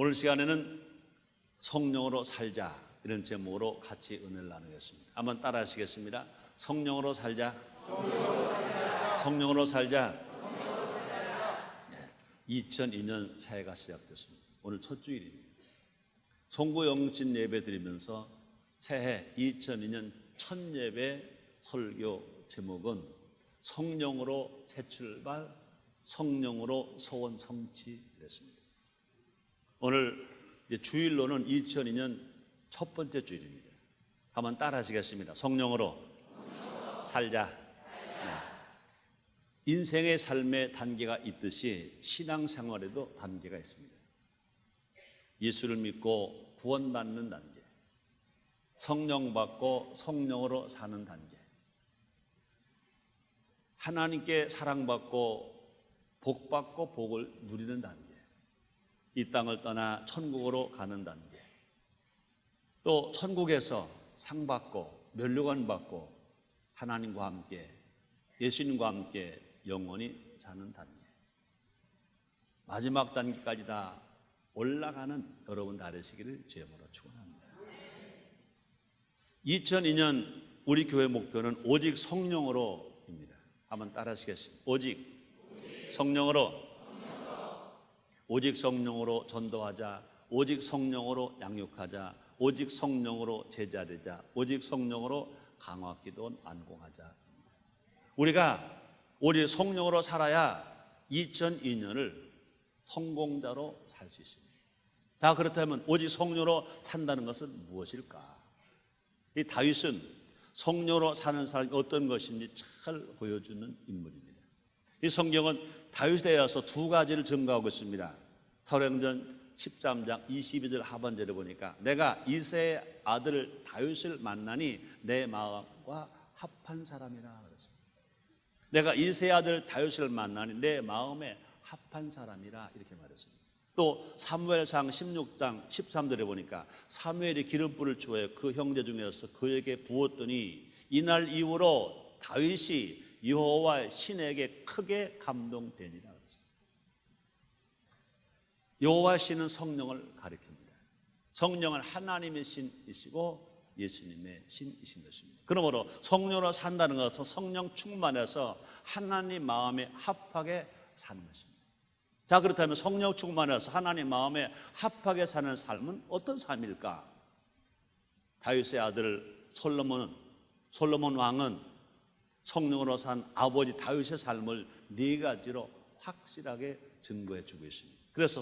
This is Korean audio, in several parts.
오늘 시간에는 성령으로 살자 이런 제목으로 같이 은혜를 나누겠습니다. 한번 따라 하시겠습니다. 성령으로 살자. 성령으로 살자. 2002년 새해가 시작됐습니다. 오늘 첫 주일입니다. 송구 영신 예배 드리면서 새해 2002년 첫 예배 설교 제목은 성령으로 새 출발, 성령으로 소원 성취였습니다. 오늘 주일로는 2002년 첫 번째 주일입니다. 한번 따라 하시겠습니다. 성령으로 살자. 네. 인생의 삶의 단계가 있듯이 신앙생활에도 단계가 있습니다. 예수를 믿고 구원받는 단계, 성령 받고 성령으로 사는 단계, 하나님께 사랑받고 복받고 복을 누리는 단계, 이 땅을 떠나 천국으로 가는 단계, 또 천국에서 상 받고 면류관 받고 하나님과 함께 예수님과 함께 영원히 사는 단계, 마지막 단계까지 다 올라가는 여러분 되시기를 주님으로 축원합니다. 2002년 우리 교회 목표는 오직 성령으로입니다. 한번 따라 하시겠습니다. 오직 성령으로, 오직 성령으로 전도하자, 오직 성령으로 양육하자, 오직 성령으로 제자되자, 오직 성령으로 강화기도 안공하자. 우리가 오직 성령으로 살아야 2002년을 성공자로 살 수 있습니다. 다 그렇다면 오직 성령으로 산다는 것은 무엇일까? 이 다윗은 성령으로 사는 삶이 어떤 것인지 잘 보여주는 인물입니다. 이 성경은 다윗에 대해서 두 가지를 증거하고 있습니다. 사도행전 13장 22절 하반절에 보니까 내가 이새의 아들 다윗을 만나니 내 마음과 합한 사람이라 그랬습니다. 내가 이새의 아들 다윗을 만나니 내 마음에 합한 사람이라 이렇게 말했습니다. 또 사무엘상 16장 13절에 보니까 사무엘이 기름불을 주어 그 형제 중에서 그에게 부었더니 이날 이후로 다윗이 여호와의 신에게 크게 감동되니라. 여호와 신은 성령을 가리킵니다. 성령은 하나님의 신이시고 예수님의 신이신 것입니다. 그러므로 성령으로 산다는 것은 성령 충만해서 하나님 마음에 합하게 사는 것입니다. 자, 그렇다면 성령 충만해서 하나님 마음에 합하게 사는 삶은 어떤 삶일까? 다윗의 아들 솔로몬 왕은 성령으로 산 아버지 다윗의 삶을 네 가지로 확실하게 증거해 주고 있습니다. 그래서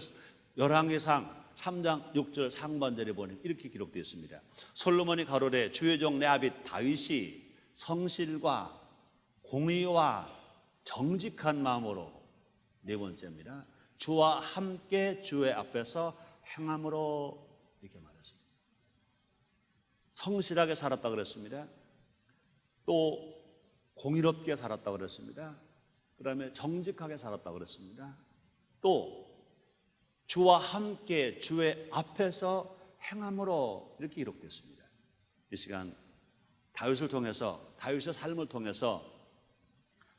열왕기상 3장 6절 상반절에 보니 이렇게 기록되어 있습니다. 솔로몬이 가로되 주의 종 내 아비 다윗이 성실과 공의와 정직한 마음으로, 네 번째입니다, 주와 함께 주의 앞에서 행함으로, 이렇게 말했습니다. 성실하게 살았다 그랬습니다. 또 공의롭게 살았다 그랬습니다. 그 다음에 정직하게 살았다 그랬습니다. 또 주와 함께 주의 앞에서 행함으로, 이렇게 기록됐습니다. 이 시간 다윗을 통해서, 다윗의 삶을 통해서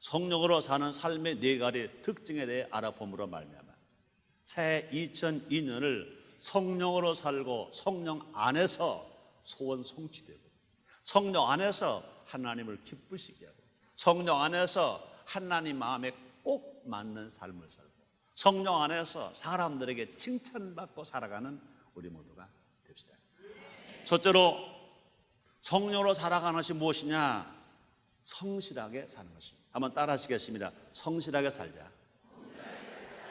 성령으로 사는 삶의 네 가지 특징에 대해 알아봄으로 말미암아 새해 2002년을 성령으로 살고 성령 안에서 소원 성취되고 성령 안에서 하나님을 기쁘시게 하고 성령 안에서 하나님 마음에 꼭 맞는 삶을 살고 성령 안에서 사람들에게 칭찬받고 살아가는 우리 모두가 됩시다. 첫째로 성령으로 살아가는 것이 무엇이냐? 성실하게 사는 것입니다. 한번 따라 하시겠습니다. 성실하게 살자.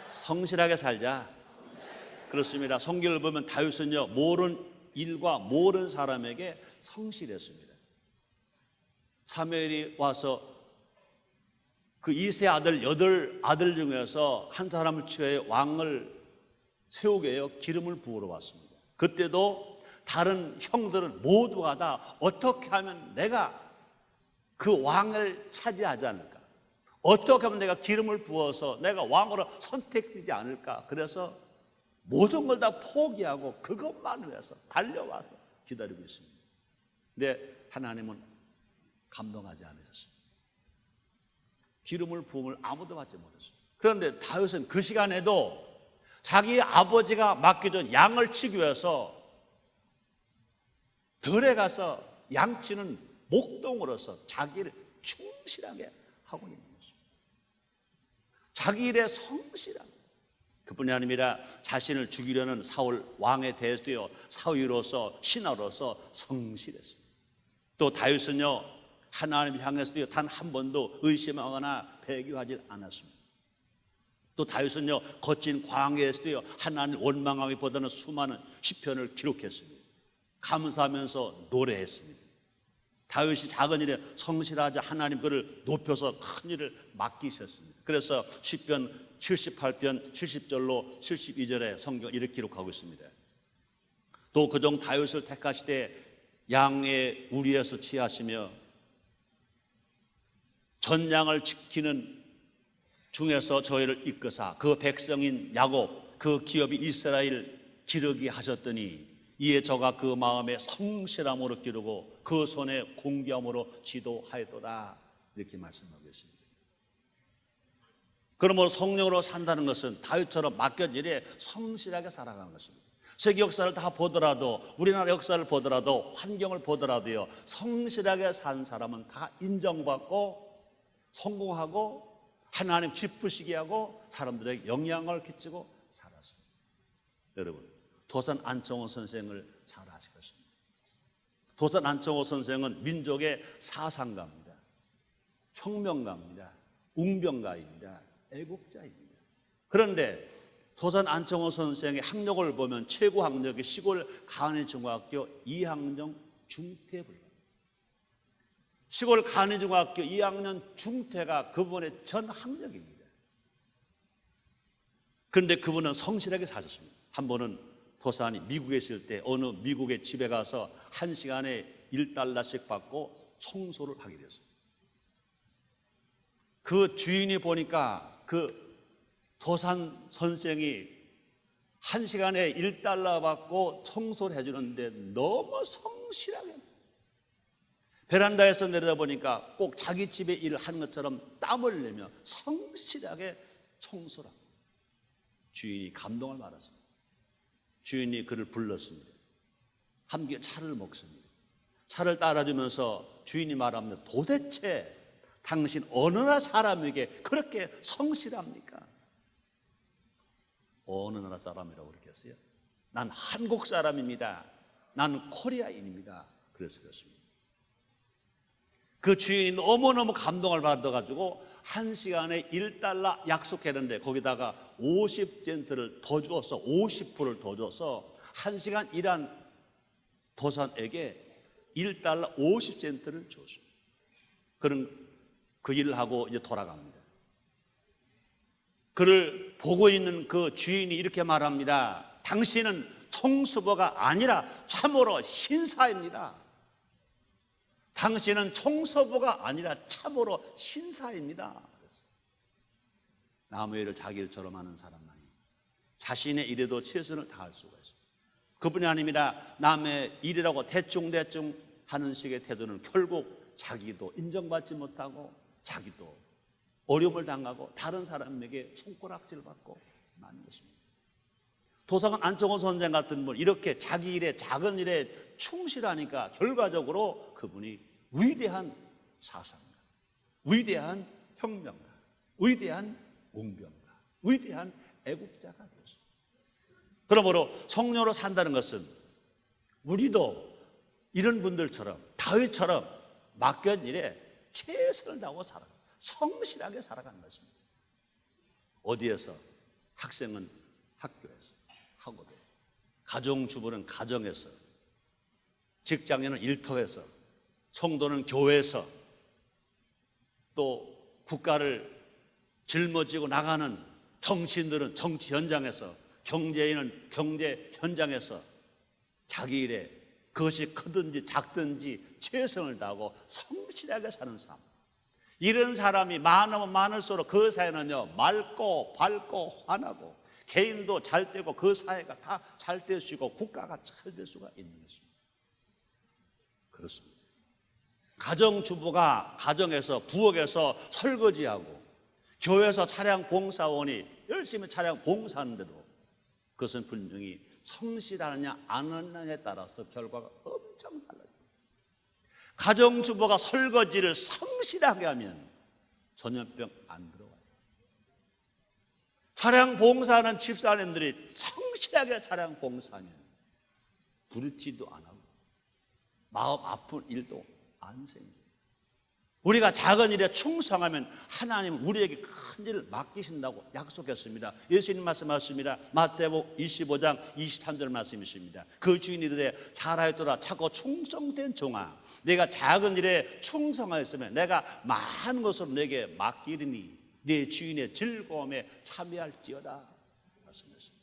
성실하게 살자. 그렇습니다. 성경을 보면 다윗은요, 모든 일과 모든 사람에게 성실했습니다. 사무엘이 와서 그 이세 아들 8아들 중에서 한 사람을 취해 왕을 세우게 해요. 기름을 부으러 왔습니다. 그때도 다른 형들은 모두가 다 어떻게 하면 내가 그 왕을 차지하지 않을까? 어떻게 하면 내가 기름을 부어서 내가 왕으로 선택되지 않을까? 그래서 모든 걸 다 포기하고 그것만 위해서 달려와서 기다리고 있습니다. 근데 하나님은 감동하지 않으셨습니다. 기름을 부음을 아무도 받지 못했습니다. 그런데 다윗은 그 시간에도 자기 아버지가 맡겨준 양을 치기 위해서 들에 가서 양치는 목동으로서 자기를 충실하게 하고 있는 것입니다. 자기 일에 성실하고, 그뿐이 아니라 자신을 죽이려는 사울 왕에 대해서요, 사위로서 신하로서 성실했습니다. 또 다윗은요, 하나님을 향해서도 단 한 번도 의심하거나 배교하지 않았습니다. 또 다윗은요, 거친 광야에서도요, 하나님을 원망하기보다는 수많은 시편을 기록했습니다. 감사하면서 노래했습니다. 다윗이 작은 일에 성실하자 하나님 그를 높여서 큰 일을 맡기셨습니다. 그래서 시편 78편 70절로 72절에 성경 이렇게 기록하고 있습니다. 또 그종 다윗을 택하시되 양의 우리에서 취하시며 전양을 지키는 중에서 저희를 이끄사 그 백성인 야곱 그 기업이 이스라엘 기르게 하셨더니 이에 저가 그 마음에 성실함으로 기르고 그 손에 공기함으로 지도하였도다. 이렇게 말씀하고 있습니다. 그러므로 성령으로 산다는 것은 다윗처럼 맡겨진 일에 성실하게 살아가는 것입니다. 세계 역사를 다 보더라도, 우리나라 역사를 보더라도, 환경을 보더라도요, 성실하게 산 사람은 다 인정받고 성공하고 하나님 기쁘시게 하고 사람들에게 영향을 끼치고 살았습니다. 여러분, 도산 안청호 선생을 잘 아실 것입니다. 도산 안청호 선생은 민족의 사상가입니다. 혁명가입니다. 웅변가입니다. 애국자입니다. 그런데 도산 안청호 선생의 학력을 보면 최고 학력이 시골 간이중학교 2학년 중퇴에 불과합니다. 시골 간이중학교 2학년 중퇴가 그분의 전 학력입니다. 그런데 그분은 성실하게 사셨습니다. 한 번은 도산이 미국에 있을 때 어느 미국의 집에 가서 1시간에 $1씩 받고 청소를 하게 됐어요. 그 주인이 보니까 그 도산 선생이 1시간에 $1 받고 청소를 해주는데 너무 성실하게, 베란다에서 내려다보니까 꼭 자기 집에 일을 하는 것처럼 땀을 내며 성실하게 청소를 합니다. 주인이 감동을 받았습니다. 주인이 그를 불렀습니다. 함께 차를 먹습니다. 차를 따라주면서 주인이 말합니다. 도대체 당신 어느 나라 사람에게 그렇게 성실합니까? 어느 나라 사람이라고 그랬겠어요? 난 한국 사람입니다. 난 코리아인입니다. 그래서 그렇습니다. 그 주인이 너무너무 감동을 받아가지고 1시간에 $1 약속했는데 거기다가 50센트를 더 주어서 50%를 더 줘서 1시간 일한 도산에게 $1 50센트를 줬습니다. 그는 그 일을 하고 이제 돌아갑니다. 그를 보고 있는 그 주인이 이렇게 말합니다. 당신은 청소부가 아니라 참으로 신사입니다. 당신은 청소부가 아니라 참으로 신사입니다. 남의 일을 자기 일처럼 하는 사람만이 자신의 일에도 최선을 다할 수가 있습니다. 그뿐이 아닙니다. 남의 일이라고 대충대충 하는 식의 태도는 결국 자기도 인정받지 못하고 자기도 어려움을 당하고 다른 사람에게 손가락질 받고 마는 것입니다. 도산 안청호 선생 같은 분, 이렇게 자기 일에, 작은 일에 충실하니까 결과적으로 그분이 위대한 사상가, 위대한 혁명가, 위대한 웅변가, 위대한 애국자가 되었습니다. 그러므로 성령으로 산다는 것은 우리도 이런 분들처럼 다윗처럼 맡겨진 일에 최선을 다하고 성실하게 살아가는 것입니다. 어디에서? 학생은 학교에서, 학원에서, 가정주부는 가정에서, 직장인은 일터에서, 성도는 교회에서, 또 국가를 짊어지고 나가는 정치인들은 정치 현장에서, 경제인은 경제 현장에서 자기 일에 그것이 크든지 작든지 최선을 다하고 성실하게 사는 삶. 이런 사람이 많으면 많을수록 그 사회는요, 맑고 밝고 환하고 개인도 잘 되고 그 사회가 다 잘 될 수 있고 국가가 잘 될 수가 있는 것입니다. 그렇습니다. 가정주부가 가정에서 부엌에서 설거지하고 교회에서 차량 봉사원이 열심히 차량 봉사하는데도 그것은 분명히 성실하느냐 안 하느냐에 따라서 결과가 엄청 달라요. 가정주부가 설거지를 성실하게 하면 전염병 안 들어와요. 차량 봉사하는 집사님들이 성실하게 차량 봉사하면 부르지도 안 하고 마음 아픈 일도 안 생겨요. 우리가 작은 일에 충성하면 하나님은 우리에게 큰 일을 맡기신다고 약속했습니다. 예수님 말씀하셨습니다. 마태복음 25장 23절 말씀이십니다. 그 주인이 이르되 잘하였도다 착고 충성된 종아, 내가 작은 일에 충성하였으면 내가 많은 것으로 내게 맡기리니 내 주인의 즐거움에 참여할지어다 말씀하셨습니다.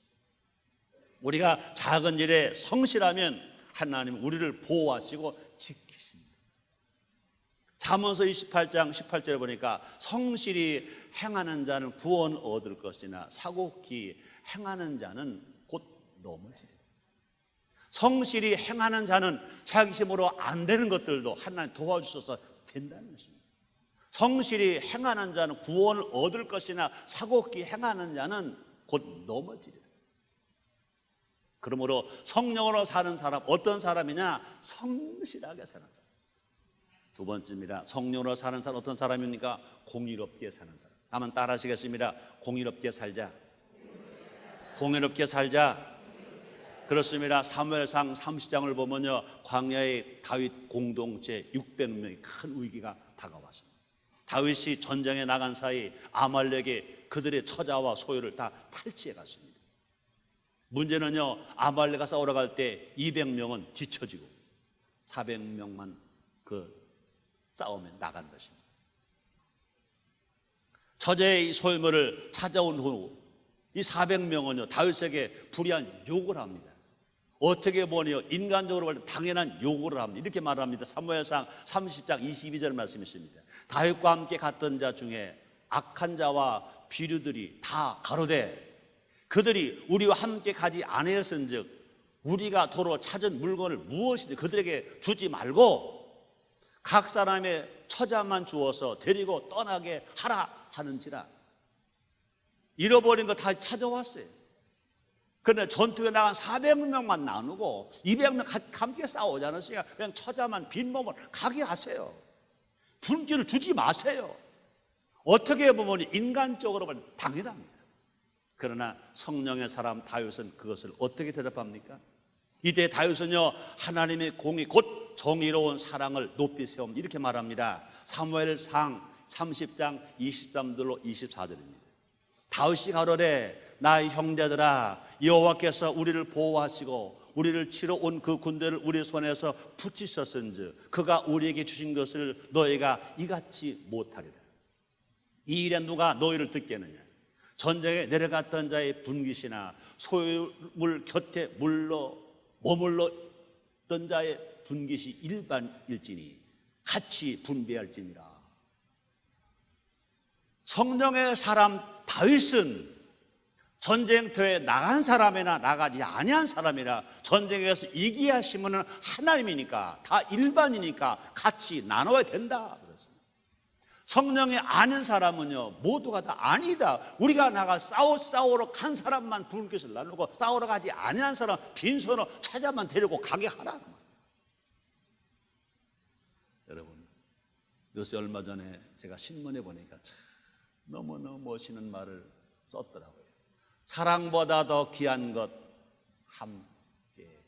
우리가 작은 일에 성실하면 하나님은 우리를 보호하시고 지키십니다. 잠언서 28장 18절에 보니까 성실히 행하는 자는 구원 얻을 것이나 사곡히 행하는 자는 곧 넘어지리라. 성실히 행하는 자는 자기 힘으로 안 되는 것들도 하나님 도와주셔서 된다는 것입니다. 성실히 행하는 자는 구원을 얻을 것이나 사곡히 행하는 자는 곧 넘어지리라. 그러므로 성령으로 사는 사람, 어떤 사람이냐? 성실하게 사는 사람. 두 번째입니다. 성령으로 사는 사람 어떤 사람입니까? 공의롭게 사는 사람. 한번 따라 하시겠습니다. 공의롭게 살자. 공의롭게 살자. 그렇습니다. 사무엘상 30장을 보면요, 광야의 다윗 공동체 600명의 큰 위기가 다가왔습니다. 다윗이 전쟁에 나간 사이 아말렉이 그들의 처자와 소유를 다 탈취해 갔습니다. 문제는요, 아말렉과 싸우러 갈 때 200명은 뒤처지고 400명만 그 싸움에 나간 것입니다. 처제의 소유물을 찾아온 후 이 400명은요 다윗에게 불의한 욕을 합니다. 어떻게 보니요 인간적으로 볼 때 당연한 욕을 합니다. 이렇게 말합니다. 사무엘상 30장 22절 말씀이십니다. 다윗과 함께 갔던 자 중에 악한 자와 비류들이 다 가로되 그들이 우리와 함께 가지 아니었은즉 우리가 도로 찾은 물건을 무엇이든 그들에게 주지 말고 각 사람의 처자만 주어서 데리고 떠나게 하라 하는지라. 잃어버린 거 다 찾아왔어요. 그런데 전투에 나간 400명만 나누고 200명 함께 싸우지 않았으니까 그냥 처자만 빈몸을 가게 하세요. 분기를 주지 마세요. 어떻게 보면 인간적으로 보면 당연합니다. 그러나 성령의 사람 다윗은 그것을 어떻게 대답합니까? 이때 다윗은요 하나님의 공의 곧 정의로운 사랑을 높이 세웁니다. 이렇게 말합니다. 사무엘상 30장 23절로 24절입니다. 다윗이 가로되 나의 형제들아 여호와께서 우리를 보호하시고 우리를 치러 온 그 군대를 우리 손에서 붙이셨은즉 그가 우리에게 주신 것을 너희가 이같이 못하리라. 이 일에 누가 너희를 듣겠느냐? 전쟁에 내려갔던 자의 분깃이나 소유물 곁에 머물렀던 자의 분깃이 일반일지니 같이 분배할지니라. 성령의 사람 다윗은 전쟁터에 나간 사람이나 나가지 아니한 사람이나 전쟁에서 이기게 하시면 하나님이니까 다 일반이니까 같이 나눠야 된다 그랬습니다. 성령이 아는 사람은요 모두가 다 아니다. 우리가 나가 싸우러 간 사람만 분깃을 나누고 싸우러 가지 아니한 사람 빈손으로 찾아만 데리고 가게 하라. 여러분 요새 얼마 전에 제가 신문에 보니까 참 너무너무 멋있는 말을 썼더라고요. 사랑보다 더 귀한 것 함께.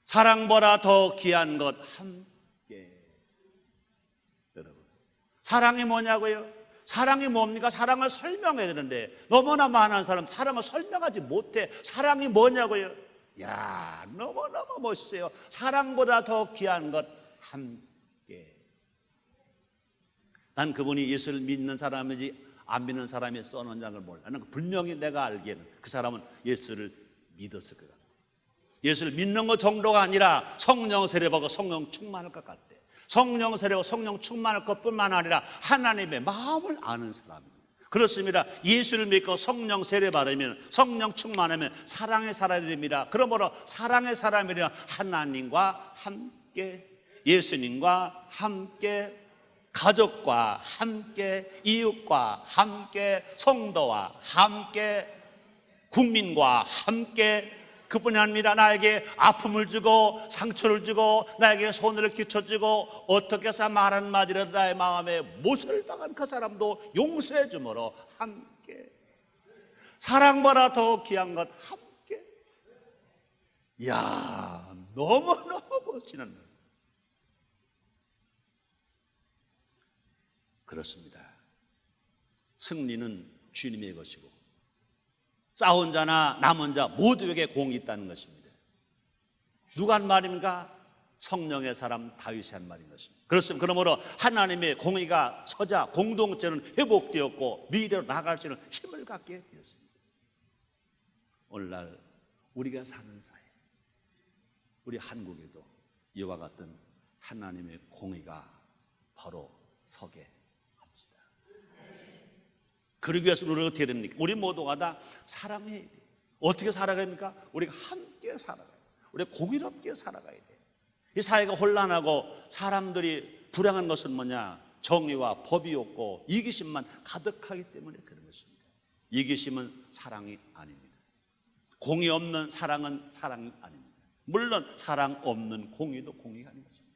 사랑보다 더 귀한 것 함께. 여러분 사랑이 뭐냐고요? 사랑이 뭡니까? 사랑을 설명해야 되는데 너무나 많은 사람 사랑을 설명하지 못해. 사랑이 뭐냐고요? 야 너무너무 멋있어요. 사랑보다 더 귀한 것 함께. 난 그분이 예수를 믿는 사람인지 안 믿는 사람이 써놓은 걸 몰라. 나는 분명히 내가 알기에는 그 사람은 예수를 믿었을 것 같아. 예수를 믿는 것 정도가 아니라 성령 세례받고 성령 충만할 것 같아. 성령 세례받고 성령 충만할 것뿐만 아니라 하나님의 마음을 아는 사람입니다. 그렇습니다. 예수를 믿고 성령 세례받으면 성령 충만하면 사랑의 사람입니다. 그러므로 사랑의 사람이라 하나님과 함께 예수님과 함께 가족과 함께 이웃과 함께 성도와 함께 국민과 함께 그뿐이 아니라 나에게 아픔을 주고 상처를 주고 나에게 손해를 끼쳐주고 어떻게 해서 말 한마디로 나의 마음에 못을 박은 그 사람도 용서해 주므로 함께 사랑보다 더 귀한 것 함께. 이야, 너무너무 멋지는. 그렇습니다. 승리는 주님의 것이고 싸운 자나 남은 자 모두에게 공이 있다는 것입니다. 누가 한 말입니까? 성령의 사람 다윗이 한 말인 것입니다. 그렇습니다. 그러므로 하나님의 공의가 서자 공동체는 회복되었고 미래로 나아갈 수 있는 힘을 갖게 되었습니다. 오늘날 우리가 사는 사회, 우리 한국에도 이와 같은 하나님의 공의가 바로 서게 합시다. 그러기 위해서 우리가 어떻게 됩니까? 우리 모두가 다 사랑해야 돼요. 어떻게 살아가야 됩니까? 우리가 함께 살아가야 돼요. 우리가 공의롭게 살아가야 돼요. 이 사회가 혼란하고 사람들이 불행한 것은 뭐냐? 정의와 법이 없고 이기심만 가득하기 때문에 그런 것입니다. 이기심은 사랑이 아닙니다. 공의 없는 사랑은 사랑이 아닙니다. 물론 사랑 없는 공의도 공의가 아닌 것입니다.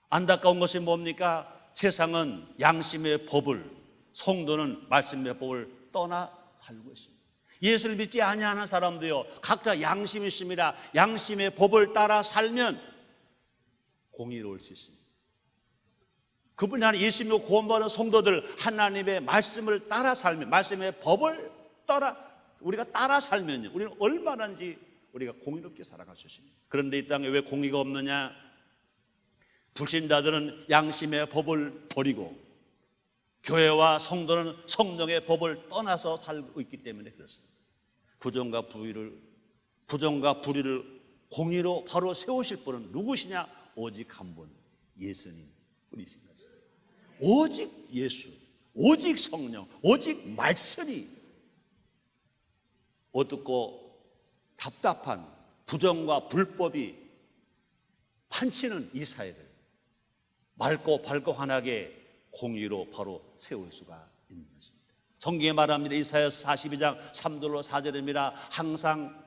안타까운 것이 뭡니까? 세상은 양심의 법을, 성도는 말씀의 법을 떠나 살고 있습니다. 예수를 믿지 아니하는 사람도요, 각자 양심이 있습니다. 양심의 법을 따라 살면 공의로울 수 있습니다. 그분이 아니라 예수 믿고 구원받은 성도들 하나님의 말씀을 따라 살면, 말씀의 법을 따라 우리가 따라 살면요, 우리는 얼마나인지 우리가 공의롭게 살아갈 수 있습니다. 그런데 이 땅에 왜 공의가 없느냐? 불신자들은 양심의 법을 버리고 교회와 성도는 성령의 법을 떠나서 살고 있기 때문에 그렇습니다. 부정과 불의를 공의로 바로 세우실 분은 누구시냐? 오직 한 분, 예수님 뿐이신 것입니다. 오직 예수, 오직 성령, 오직 말씀이 어둡고 답답한 부정과 불법이 판치는 이 사회를 맑고 밝고 환하게 공의로 바로 세울 수가 있는 것입니다. 성경에 말합니다. 이사야서 42장 3절로 4절입니다. 항상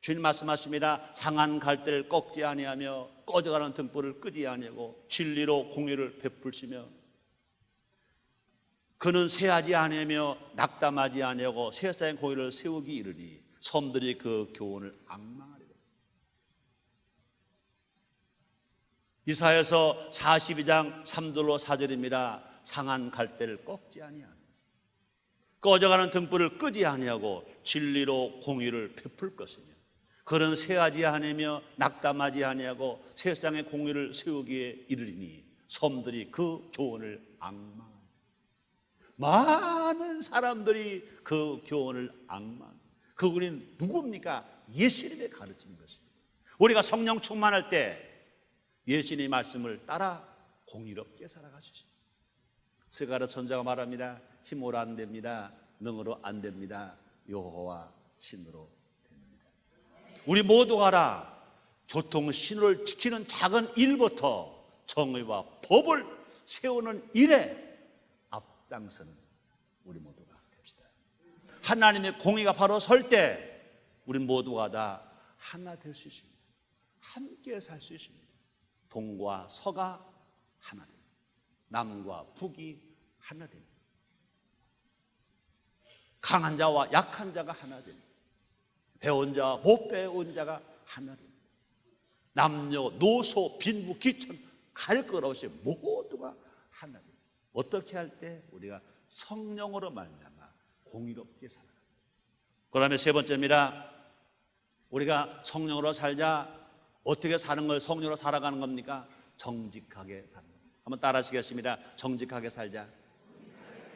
주님 말씀하십니다. 상한 갈대를 꺾지 아니하며 꺼져가는 등불을 끄지 아니하고 진리로 공의를 베푸시며 그는 쇠하지 아니하며 낙담하지 아니하고 세상의 공의를 세우기 이르니 섬들이 그 교훈을 앙망하리라. 이사야서 42장 3절로 4절입니다. 상한 갈대를 꺾지 아니하며 꺼져가는 등불을 끄지 아니하고 진리로 공의를 베풀 것이며 그는 쇠하지 아니하며 낙담하지 아니하고 세상의 공의를 세우기에 이르리니 섬들이 그 교훈을 앙망하리라. 많은 사람들이 그 교훈을 앙망. 그분이 누굽니까? 예수님의 가르치는 것입니다. 우리가 성령 충만할 때 예수님의 말씀을 따라 공의롭게 살아가시죠. 스가랴 선지자가 말합니다. 힘으로 안 됩니다. 능으로 안 됩니다. 여호와 신으로 됩니다. 우리 모두가 알아. 교통 신호를 지키는 작은 일부터 정의와 법을 세우는 일에 앞장서는 우리 모두가 됩시다. 하나님의 공의가 바로 설 때 우리 모두가 다 하나 될 수 있습니다. 함께 살 수 있습니다. 동과 서가 하나 됩니다. 남과 북이 하나 됩니다. 강한 자와 약한 자가 하나 됩니다. 배운 자와 못 배운 자가 하나 됩니다. 남녀, 노소, 빈부, 귀천 갈 것 없이 모두가 하나 됩니다. 어떻게 할 때? 우리가 성령으로 말미암아 공의롭게 살아갑니다. 그다음에 세 번째입니다. 우리가 성령으로 살자. 어떻게 사는 걸 성령으로 살아가는 겁니까? 정직하게 사는 겁니다. 한번 따라 하시겠습니다. 정직하게 살자.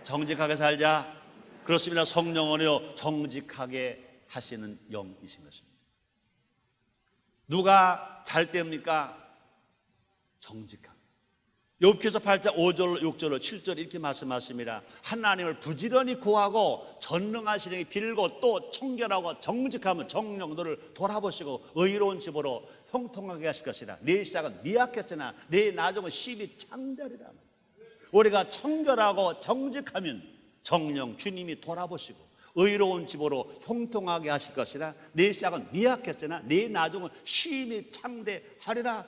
정직하게 살자. 그렇습니다. 성령은요, 정직하게 하시는 영이신 것입니다. 누가 잘 때입니까? 정직하게. 욥기서 8장 5절, 6절, 7절 이렇게 말씀하십니다. 하나님을 부지런히 구하고 전능하신 이에게 빌고 또 청결하고 정직하면 정령 너를 돌아보시고 의로운 집으로 형통하게 하실 것이라. 내 시작은 미약했으나 내 나중은 심히 창대하리라. 우리가 청결하고 정직하면 정령 주님이 돌아보시고 의로운 집으로 형통하게 하실 것이라. 내 시작은 미약했으나 내 나중은 심히 창대하리라.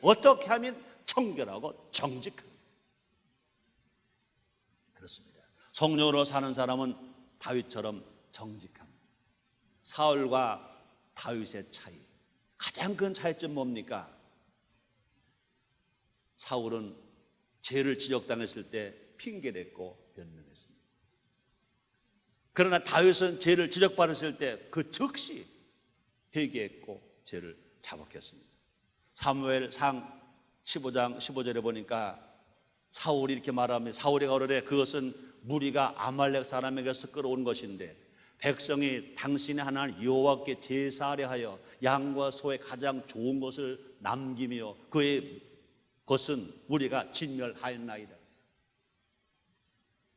어떻게 하면 청결하고 정직합니다. 그렇습니다. 성령으로 사는 사람은 다윗처럼 정직합니다. 사울과 다윗의 차이, 가장 큰 차이점 뭡니까? 사울은 죄를 지적당했을 때 핑계댔고 변명했습니다. 그러나 다윗은 죄를 지적받았을 때 그 즉시 회개했고 죄를 자복했습니다. 사무엘상 15장 15절에 보니까 사울이 이렇게 말합니다. 사울이 가로되 그것은 무리가 아말렉 사람에게서 끌어온 것인데 백성이 당신의 하나님 여호와께 제사하려 하여 양과 소의 가장 좋은 것을 남기며 그의 것은 우리가 진멸하였나이다.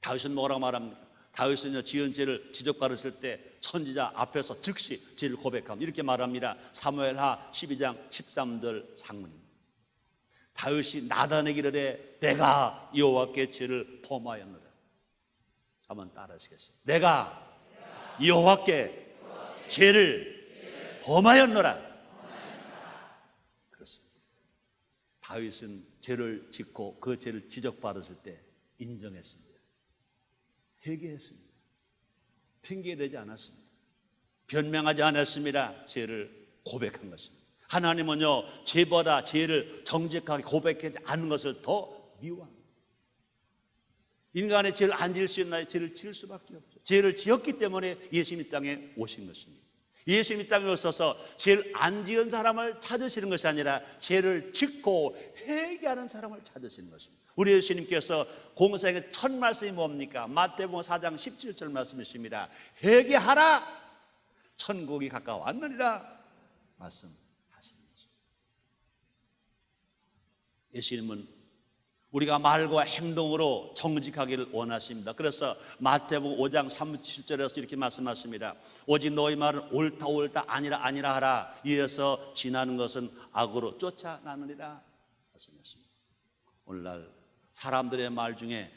다윗은 뭐라고 말합니까? 다윗은요, 지은 죄를 지적받았을 때 선지자 앞에서 즉시 죄를 고백합니다. 이렇게 말합니다. 사무엘하 12장 13절 상문입니다. 다윗이 나단에게 이르되 내가 여호와께 죄를 범하였노라. 한번 따라하시겠습니다. 내가 여호와께 죄를 범하였노라. 그렇습니다. 다윗은 죄를 짓고 그 죄를 지적받았을 때 인정했습니다. 회개했습니다. 핑계대지 않았습니다. 변명하지 않았습니다. 죄를 고백한 것입니다. 하나님은요, 죄보다 죄를 정직하게 고백하지 않은 것을 더 미워합니다. 인간의 죄를 안 지을 수 있나요? 죄를 지을 수밖에 없죠. 죄를 지었기 때문에 예수님 이 땅에 오신 것입니다. 예수님 이 땅에 오셔서 죄를 안 지은 사람을 찾으시는 것이 아니라 죄를 짓고 회개하는 사람을 찾으시는 것입니다. 우리 예수님께서 공생의 첫 말씀이 뭡니까? 마태복음 4장 17절 말씀이십니다. 회개하라, 천국이 가까워왔느니라 말씀하시는 것입니다. 예수님은 우리가 말과 행동으로 정직하기를 원하십니다. 그래서 마태복음 5장 37절에서 이렇게 말씀하십니다. 오직 너희 말은 옳다 옳다 아니라 아니라 하라. 이에서 지나는 것은 악으로 쫓아나느니라 말씀하십니다. 오늘날 사람들의 말 중에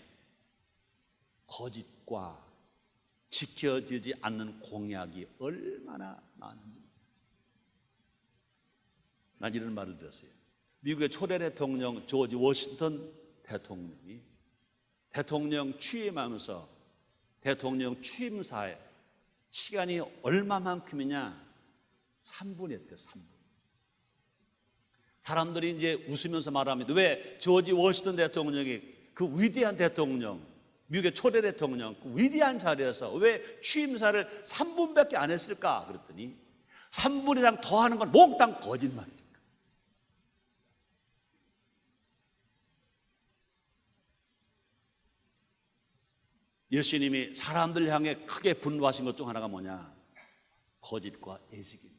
거짓과 지켜지지 않는 공약이 얼마나 많은지. 난 이런 말을 들었어요. 미국의 초대 대통령 조지 워싱턴 대통령이 대통령 취임하면서 대통령 취임사에 시간이 얼마만큼이냐? 3분이었대요. 3분. 사람들이 이제 웃으면서 말합니다. 왜 조지 워싱턴 대통령이 그 위대한 대통령, 미국의 초대 대통령, 그 위대한 자리에서 왜 취임사를 3분밖에 안 했을까? 그랬더니 3분 이상 더 하는 건 몽땅 거짓말이니까. 예수님이 사람들 향해 크게 분노하신 것 중 하나가 뭐냐? 거짓과 애식입니다.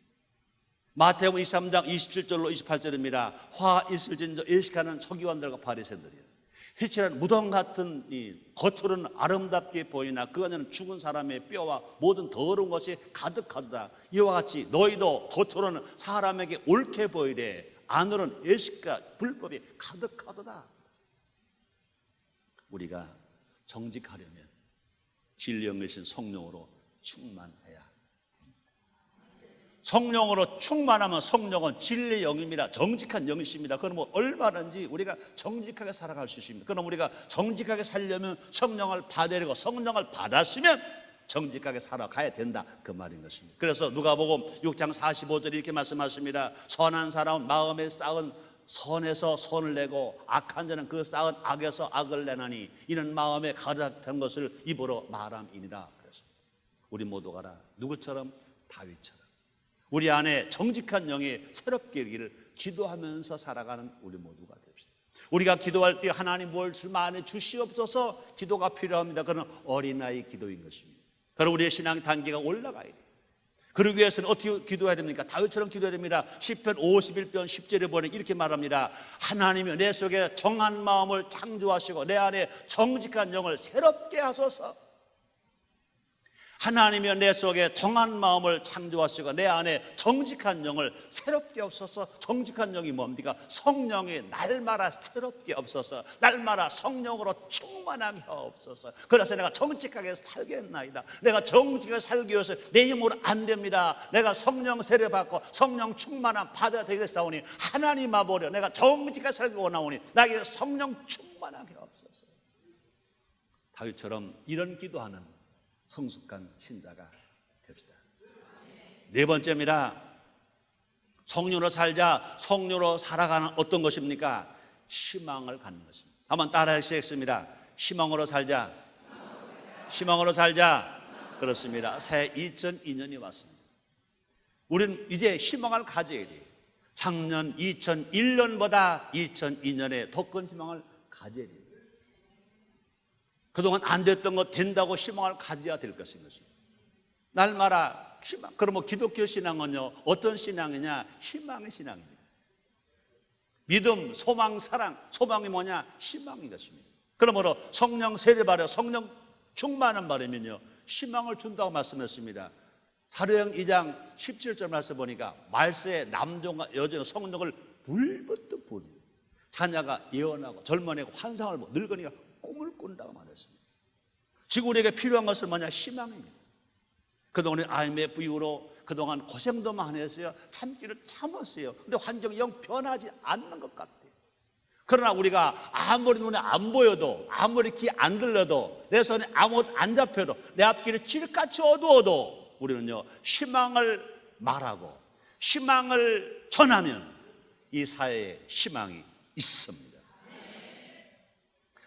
마태복음 23장 27절로 28절입니다. 화 있을진저 애식하는 서기관들과 바리새인들이요, 희칠한 무덤 같은 이 겉으로는 아름답게 보이나 그 안에는 죽은 사람의 뼈와 모든 더러운 것이 가득하도다. 이와 같이 너희도 겉으로는 사람에게 옳게 보이되 안으로는 애식과 불법이 가득하도다. 우리가 정직하려면 진리의 영이신 성령으로 충만해야 합니다. 성령으로 충만하면 성령은 진리의 영입니다. 정직한 영이십니다. 그럼 얼마든지 우리가 정직하게 살아갈 수 있습니다. 그럼 우리가 정직하게 살려면 성령을 받으려고, 성령을 받았으면 정직하게 살아가야 된다, 그 말인 것입니다. 그래서 누가복음 6장 45절 이렇게 말씀하십니다. 선한 사람은 마음에 쌓은 선에서 선을 내고 악한 자는 그 쌓은 악에서 악을 내나니 이는 마음에 가득한 것을 입으로 말함이니라. 그래서 우리 모두 가라 누구처럼? 다윗처럼 우리 안에 정직한 영이 새롭게 일기를 기도하면서 살아가는 우리 모두가 됩시다. 우리가 기도할 때 하나님 무엇을 많이 주시옵소서 기도가 필요합니다. 그건 어린아이 기도인 것입니다. 그럼 우리의 신앙 단계가 올라가야 돼요. 그러기 위해서는 어떻게 기도해야 됩니까? 다윗처럼 기도해야 됩니다. 시편 51편 10절에 보니 이렇게 말합니다. 하나님이 내 속에 정한 마음을 창조하시고 내 안에 정직한 영을 새롭게 하소서. 하나님이여 내 속에 동한 마음을 창조하시고 내 안에 정직한 영을 새롭게 없어서. 정직한 영이 뭡니까? 성령이 날마다 새롭게 없어서 날마다 성령으로 충만하게 하옵소서. 그래서 내가 정직하게 살겠나이다. 내가 정직하게 살기 위해서 내 힘으로 안 됩니다. 내가 성령 세례 받고 성령 충만함 받아야 되겠사오니 하나님 아버지 내가 정직하게 살기 원하오니 나에게 성령 충만하게 하옵소서. 다윗처럼 이런 기도하는 성숙한 신자가 됩시다. 네 번째입니다. 성령으로 살자. 성령으로 살아가는 어떤 것입니까? 희망을 갖는 것입니다. 한번 따라하시겠습니다. 희망으로 살자. 희망으로 살자. 그렇습니다. 새 2002년이 왔습니다. 우리는 이제 희망을 가져야 돼요. 작년 2001년보다 2002년에 더 큰 희망을 가져야 돼요. 그동안 안 됐던 거 된다고 희망을 가져야 될 것입니다. 날마다 희망. 그러면 기독교 신앙은요, 어떤 신앙이냐? 희망의 신앙입니다. 믿음, 소망, 사랑. 소망이 뭐냐? 희망인 것입니다. 그러므로 성령 세례받아 성령 충만한 바람이면요, 희망을 준다고 말씀했습니다. 사도행 2장 17절 말씀 보니까 말세에 남종과 여종 성령을 불붙듯 부으니 자녀가 예언하고 젊은이가 환상을 보고 늙은이가 꿈을 꾼다고 말했습니다. 지금 우리에게 필요한 것은 뭐냐? 희망입니다. 그동안 IMF 이후로 그동안 고생도 많이 했어요. 참기를 참았어요. 근데 환경이 영 변하지 않는 것 같아요. 그러나 우리가 아무리 눈에 안 보여도, 아무리 귀 안 들려도, 내 손에 아무것도 안 잡혀도, 내 앞길이 칠같이 어두워도 우리는요, 희망을 말하고 희망을 전하면 이 사회에 희망이 있습니다.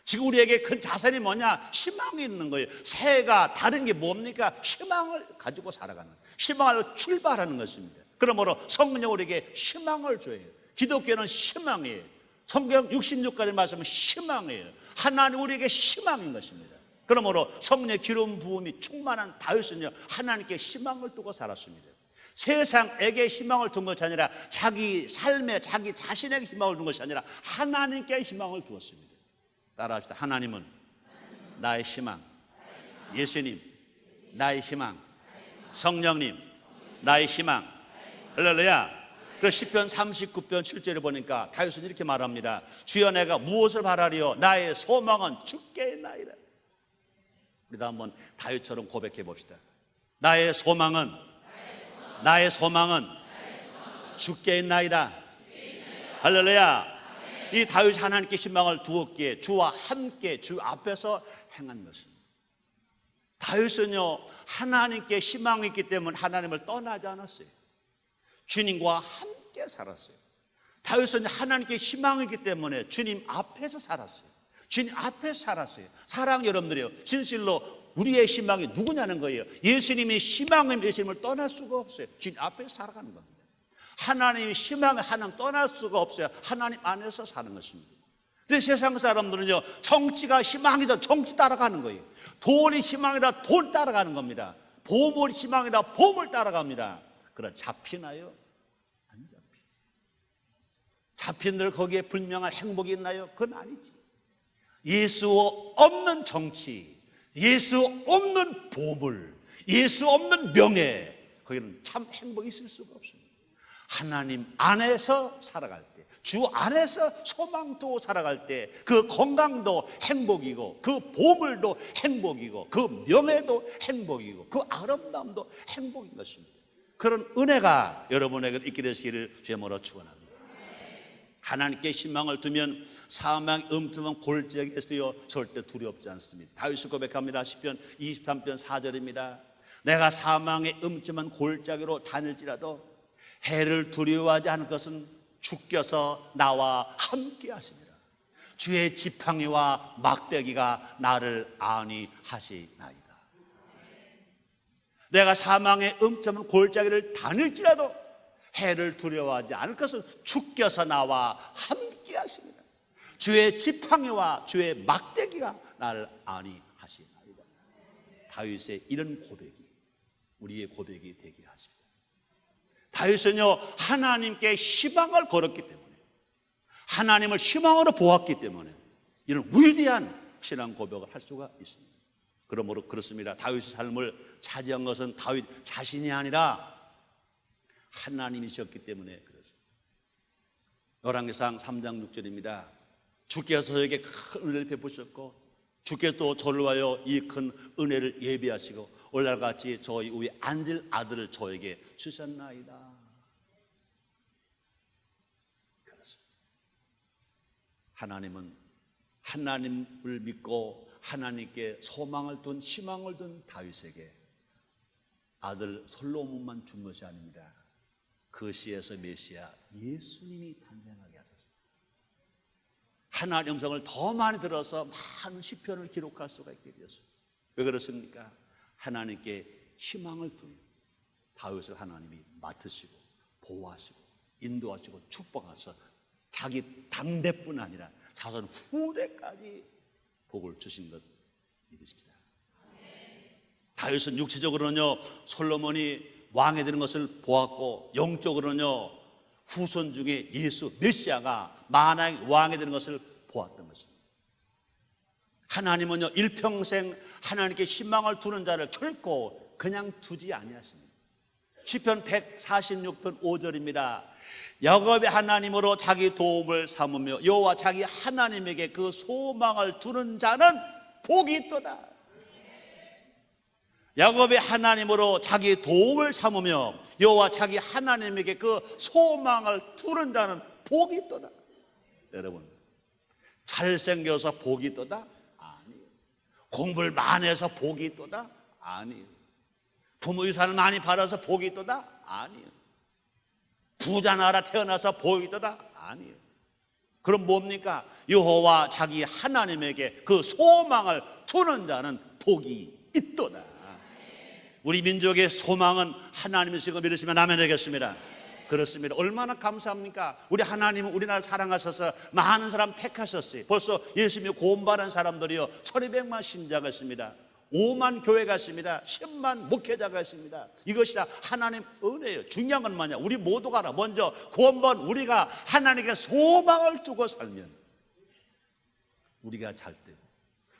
지금 우리에게 큰 자산이 뭐냐? 희망이 있는 거예요. 새해가 다른 게 뭡니까? 희망을 가지고 살아가는, 희망을 출발하는 것입니다. 그러므로 성령 우리에게 희망을 줘요. 기독교는 희망이에요. 성경 66가지 말씀은 희망이에요. 하나님 우리에게 희망인 것입니다. 그러므로 성령의 기름 부음이 충만한 다윗은요, 하나님께 희망을 두고 살았습니다. 세상에게 희망을 둔 것이 아니라 자기 삶에 자기 자신에게 희망을 둔 것이 아니라 하나님께 희망을 두었습니다. 따라합시다. 하나님은 나의 희망, 예수님 나의 희망, 성령님 나의 희망. 할렐루야. 그래서 시편 39편 7절에 보니까 다윗은 이렇게 말합니다. 주여 내가 무엇을 바라리요? 나의 소망은 주께 있나이다. 우리도 한번 다윗처럼 고백해 봅시다. 나의 소망은 주께 있나이다. 할렐루야. 이 다윗이 하나님께 희망을 두었기에 주와 함께 주 앞에서 행한 것입니다. 다윗은요, 하나님께 희망이 있기 때문에 하나님을 떠나지 않았어요. 주님과 함께 살았어요. 다윗은 하나님께 희망이 있기 때문에 주님 앞에서 살았어요. 주님 앞에서 살았어요. 사랑하는 여러분들이요, 진실로 우리의 희망이 누구냐는 거예요. 예수님이 희망은 예수님을 떠날 수가 없어요. 주님 앞에서 살아가는 겁니다. 하나님이 희망을 하나님 떠날 수가 없어요. 하나님 안에서 사는 것입니다. 근데 세상 사람들은요, 정치가 희망이다 정치 따라가는 거예요. 돈이 희망이다 돈 따라가는 겁니다. 보물이 희망이다 보물 따라갑니다. 그럼 잡히나요? 안 잡히지. 잡힌들 거기에 분명한 행복이 있나요? 그건 아니지. 예수 없는 정치, 예수 없는 보물, 예수 없는 명예, 거기는 참 행복이 있을 수가 없습니다. 하나님 안에서 살아갈 때, 주 안에서 소망 두고 살아갈 때 그 건강도 행복이고 그 보물도 행복이고 그 명예도 행복이고 그 아름다움도 행복인 것입니다. 그런 은혜가 여러분에게 있게 되시기를 주님으로 축원합니다. 하나님께 희망을 두면 사망의 음침한 골짜기에서도 절대 두렵지 않습니다. 다윗이 고백합니다. 시편 23편 4절입니다. 내가 사망의 음침한 골짜기로 다닐지라도 해를 두려워하지 않을 것은 주께서 나와 함께 하십니다. 주의 지팡이와 막대기가 나를 안위하시나이다. 내가 사망의 음침한 골짜기를 다닐지라도 해를 두려워하지 않을 것은 주께서 나와 함께 하십니다. 주의 지팡이와 주의 막대기가 나를 안위하시나이다. 다윗의 이런 고백이 우리의 고백이 되게 하십니다. 다윗은요, 하나님께 희망을 걸었기 때문에, 하나님을 희망으로 보았기 때문에 이런 위대한 신앙 고백을 할 수가 있습니다. 그러므로 그렇습니다. 다윗의 삶을 차지한 것은 다윗 자신이 아니라 하나님이셨기 때문에 그렇습니다. 열왕기상 3장 6절입니다. 주께서 저에게 큰 은혜를 베푸셨고 주께서 또 저를 위하여 이 큰 은혜를 예비하시고 오늘날같이 저희 위에 앉을 아들을 저에게 주셨나이다. 그렇습니다. 하나님은 하나님을 믿고 하나님께 소망을 둔 희망을 둔 다윗에게 아들 솔로몬만 준 것이 아닙니다. 그 시에서 메시아 예수님이 탄생하게 하셨습니다. 하나님의 음성을 더 많이 들어서 많은 시편을 기록할 수가 있게 되었습니다. 왜 그렇습니까? 하나님께 희망을 둔 다윗을 하나님이 맡으시고 보호하시고 인도하시고 축복하셔서 자기 당대뿐 아니라 자손 후대까지 복을 주신 것 믿으십니다. 다윗은 육체적으로는요 솔로몬이 왕이 되는 것을 보았고 영적으로는요 후손 중에 예수 메시아가 만왕의 왕이 되는 것을 보았던 것입니다. 하나님은요 일평생 하나님께 희망을 두는 자를 결코 그냥 두지 아니하십니다. 시편 146편 5절입니다. 야곱의 하나님으로 자기 도움을 삼으며 여호와 자기 하나님에게 그 소망을 두는 자는 복이 있도다. 야곱의 하나님으로 자기 도움을 삼으며 여호와 자기 하나님에게 그 소망을 두는 자는 복이 있도다. 여러분, 잘생겨서 복이 있도다? 아니에요. 공부를 많이 해서 복이 있도다? 아니에요. 부모 유산을 많이 받아서 복이 있도다? 아니에요. 부자 나라 태어나서 복이 있도다? 아니에요. 그럼 뭡니까? 여호와 자기 하나님에게 그 소망을 두는 자는 복이 있도다. 우리 민족의 소망은 하나님이시고 믿으시면 아멘 되겠습니다. 그렇습니다. 얼마나 감사합니까? 우리 하나님은 우리나라를 사랑하셔서 많은 사람 택하셨어요. 벌써 예수님이 구원받은 사람들이요 1200만 신자가 있습니다. 5만 교회가 있습니다. 10만 목회자가 있습니다. 이것이 다 하나님 은혜예요. 중요한 건 뭐냐? 우리 모두가 알아. 먼저 구원받은 우리가 하나님께 소망을 두고 살면 우리가 잘 되고,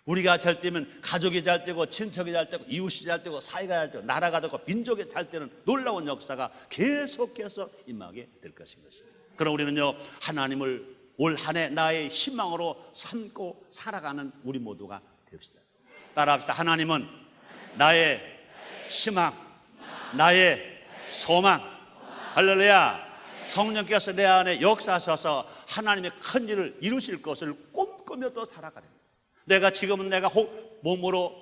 우리가 잘 되면 가족이 잘 되고, 친척이 잘 되고, 이웃이 잘 되고, 사회가 잘 되고, 나라가 되고, 민족이 잘 되는 놀라운 역사가 계속해서 임하게 될 것인 것입니다. 그럼 우리는요 하나님을 올 한 해 나의 희망으로 삼고 살아가는 우리 모두가 됩시다. 따라합시다. 하나님은 나의 희망, 나의 소망. 할렐루야. 성령께서 내 안에 역사하셔서 하나님의 큰 일을 이루실 것을 꿈꾸며 또 살아가는 거예요. 내가 지금은 내가 몸으로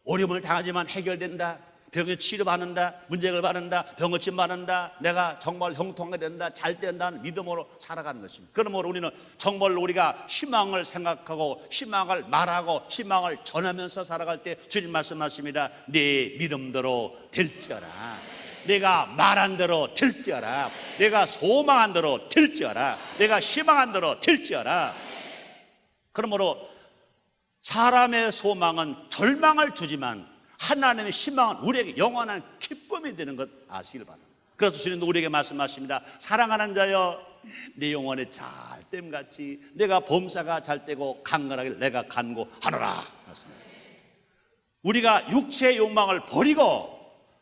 어려움을 당하지만 해결된다, 병에 치료받는다, 문제를 받는다, 병고침 받는다, 내가 정말 형통하게 된다, 잘 된다는 믿음으로 살아가는 것입니다. 그러므로 우리는 정말 우리가 희망을 생각하고 희망을 말하고 희망을 전하면서 살아갈 때 주님 말씀하십니다. 네 믿음대로 될지어라. 내가 말한 대로 될지어라. 내가 소망한 대로 될지어라. 내가 희망한 대로 될지어라. 그러므로 사람의 소망은 절망을 주지만 하나님의 희망은 우리에게 영원한 기쁨이 되는 것 아시길 바랍니다. 그래서 주님도 우리에게 말씀하십니다. 사랑하는 자여, 내 영혼에 잘됨같이 내가 범사가 잘되고 강건하길 내가 간구하노라. 맞습니다. 우리가 육체의 욕망을 버리고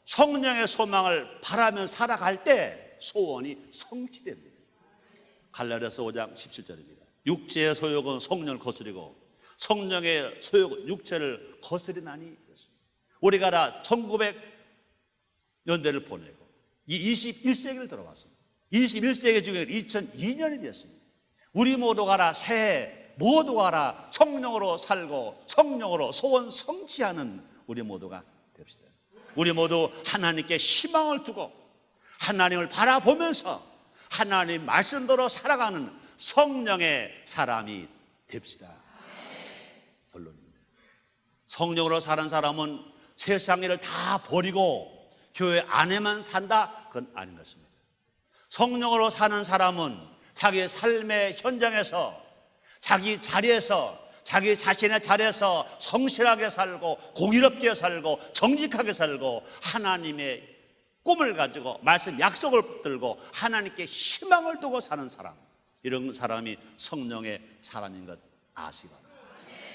성령의 소망을 바라며 살아갈 때 소원이 성취됩니다. 갈라디아서 5장 17절입니다. 육체의 소욕은 성령을 거스리고 성령의 소욕은 육체를 거스리나니. 우리가 다 1900년대를 보내고 이 21세기를 들어왔습니다. 21세기 중에 2002년이 됐습니다. 우리 모두가 다 새해 모두가 다 성령으로 살고 성령으로 소원 성취하는 우리 모두가 됩시다. 우리 모두 하나님께 희망을 두고 하나님을 바라보면서 하나님 말씀대로 살아가는 성령의 사람이 됩시다. 결론입니다. 성령으로 사는 사람은 세상 일을 다 버리고 교회 안에만 산다? 그건 아닌 것입니다. 성령으로 사는 사람은 자기 삶의 현장에서 자기 자리에서 자기 자신의 자리에서 성실하게 살고 공의롭게 살고 정직하게 살고 하나님의 꿈을 가지고 말씀 약속을 붙들고 하나님께 희망을 두고 사는 사람, 이런 사람이 성령의 사람인 것 아시기 바랍니다.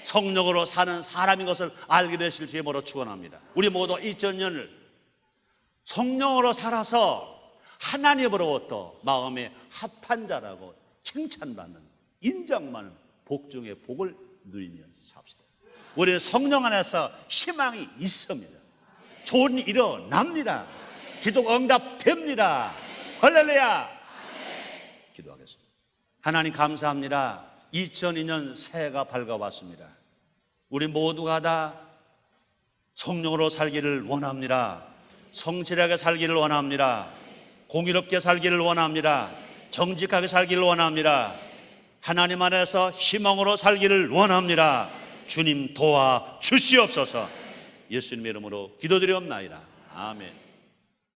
성령으로 사는 사람인 것을 알게 되실 주의 이름으로 축원합니다. 우리 모두 2000년을 성령으로 살아서 하나님으로부터 마음의 합한 자라고 칭찬받는, 인정받는 복 중에 복을 누리며 삽시다. 우리는 성령 안에서 희망이 있습니다. 좋은 일이 일어납니다. 기도가 응답됩니다. 할렐루야. 기도하겠습니다. 하나님 감사합니다. 2002년 새해가 밝아왔습니다. 우리 모두가 다 성령으로 살기를 원합니다. 성실하게 살기를 원합니다. 공의롭게 살기를 원합니다. 정직하게 살기를 원합니다. 하나님 안에서 희망으로 살기를 원합니다. 주님 도와 주시옵소서. 예수님의 이름으로 기도드리옵나이다. 아멘.